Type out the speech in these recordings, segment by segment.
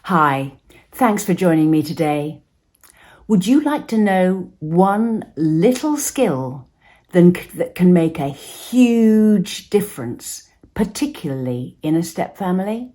Hi, thanks for joining me today. Would you like to know one little skill that can make a huge difference, particularly in a step family?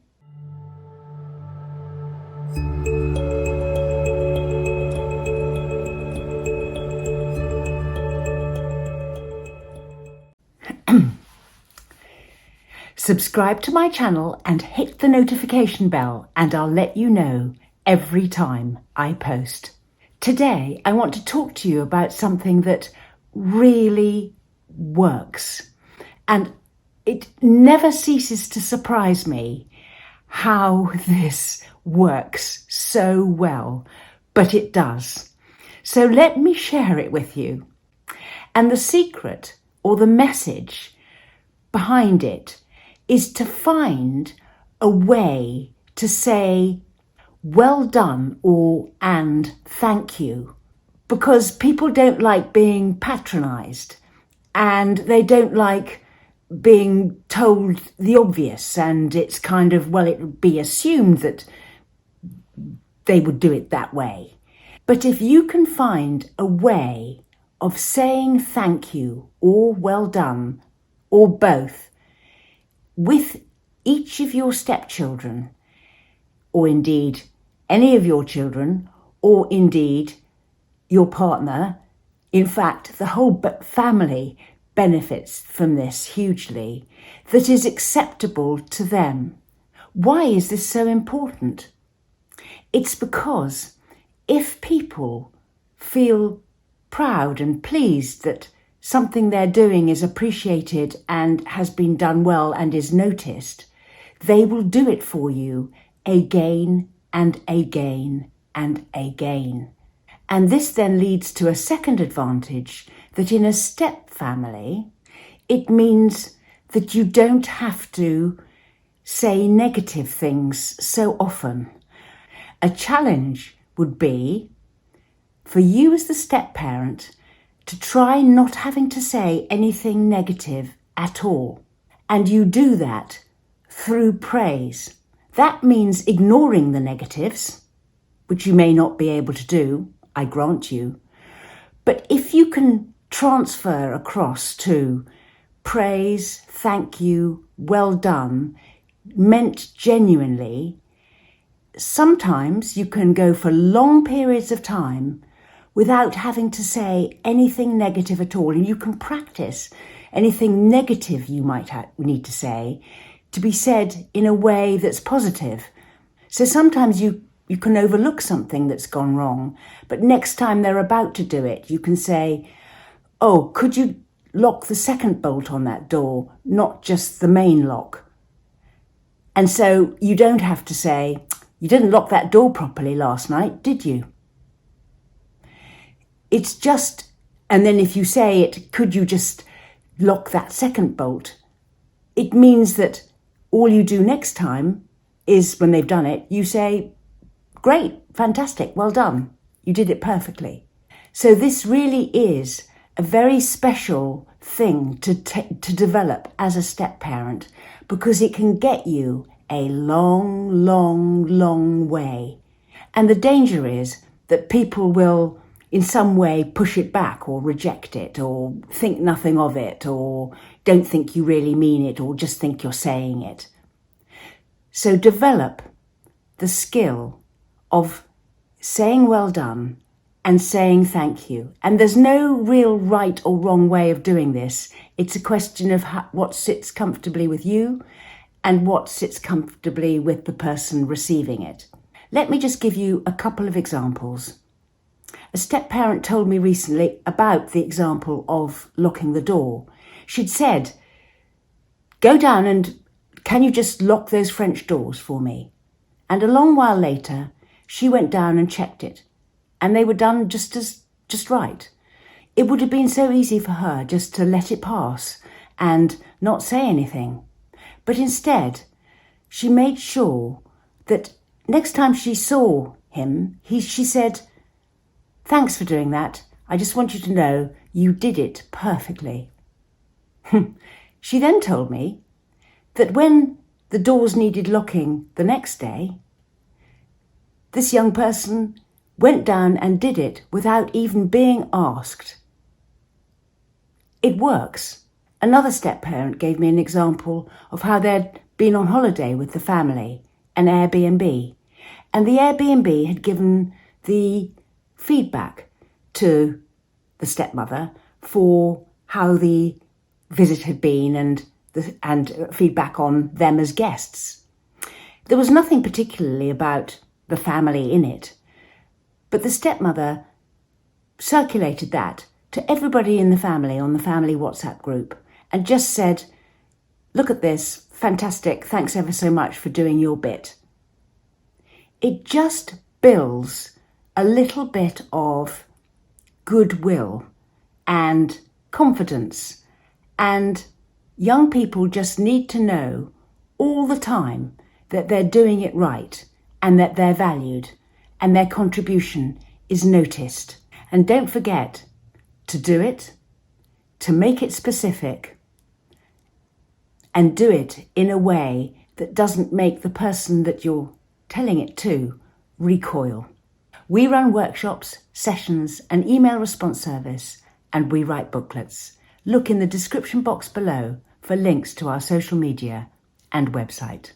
Subscribe to my channel and hit the notification bell, and I'll let you know every time I post. Today, I want to talk to you about something that really works. And it never ceases to surprise me how this works so well, but it does. So let me share it with you. And the secret or the message behind it is to find a way to say well done and thank you, because people don't like being patronized and they don't like being told the obvious, and it's kind of, well, it would be assumed that they would do it that way. But if you can find a way of saying thank you or well done or both with each of your stepchildren, or indeed any of your children, or indeed your partner, in fact, the whole family benefits from this hugely, that is acceptable to them. Why is this so important? It's because if people feel proud and pleased that something they're doing is appreciated and has been done well and is noticed, they will do it for you again and again and again. And this then leads to a second advantage, that in a step family, it means that you don't have to say negative things so often. A challenge would be for you as the step parent to try not having to say anything negative at all. And you do that through praise. That means ignoring the negatives, which you may not be able to do, I grant you. But if you can transfer across to praise, thank you, well done, meant genuinely, sometimes you can go for long periods of time without having to say anything negative at all. And you can practice anything negative you might need to say to be said in a way that's positive. So sometimes you can overlook something that's gone wrong, but next time they're about to do it, you can say, oh, could you lock the second bolt on that door, not just the main lock? And so you don't have to say, you didn't lock that door properly last night, did you? It's just, and then if you say it, could you just lock that second bolt? It means that all you do next time is, when they've done it, you say, great, fantastic, well done. You did it perfectly. So this really is a very special thing to develop as a step parent, because it can get you a long, long, long way. And the danger is that people will in some way push it back or reject it or think nothing of it or don't think you really mean it or just think you're saying it. So develop the skill of saying well done and saying thank you. And there's no real right or wrong way of doing this. It's a question of what sits comfortably with you and what sits comfortably with the person receiving it. Let me just give you a couple of examples. A step parent told me recently about the example of locking the door. She'd said, go down and can you just lock those French doors for me? And a long while later, she went down and checked it, and they were done just right. It would have been so easy for her just to let it pass and not say anything. But instead, she made sure that next time she saw him, she said, thanks for doing that. I just want you to know you did it perfectly. She then told me that when the doors needed locking the next day, this young person went down and did it without even being asked. It works. Another step-parent gave me an example of how they'd been on holiday with the family, an Airbnb, and the Airbnb had given the feedback to the stepmother for how the visit had been and feedback on them as guests. There was nothing particularly about the family in it, but the stepmother circulated that to everybody in the family on the family WhatsApp group and just said, "Look at this, fantastic, thanks ever so much for doing your bit." It just builds a little bit of goodwill and confidence, and young people just need to know all the time that they're doing it right and that they're valued and their contribution is noticed. And don't forget to do it, to make it specific, and do it in a way that doesn't make the person that you're telling it to recoil. We run workshops, sessions, an email response service, and we write booklets. Look in the description box below for links to our social media and website.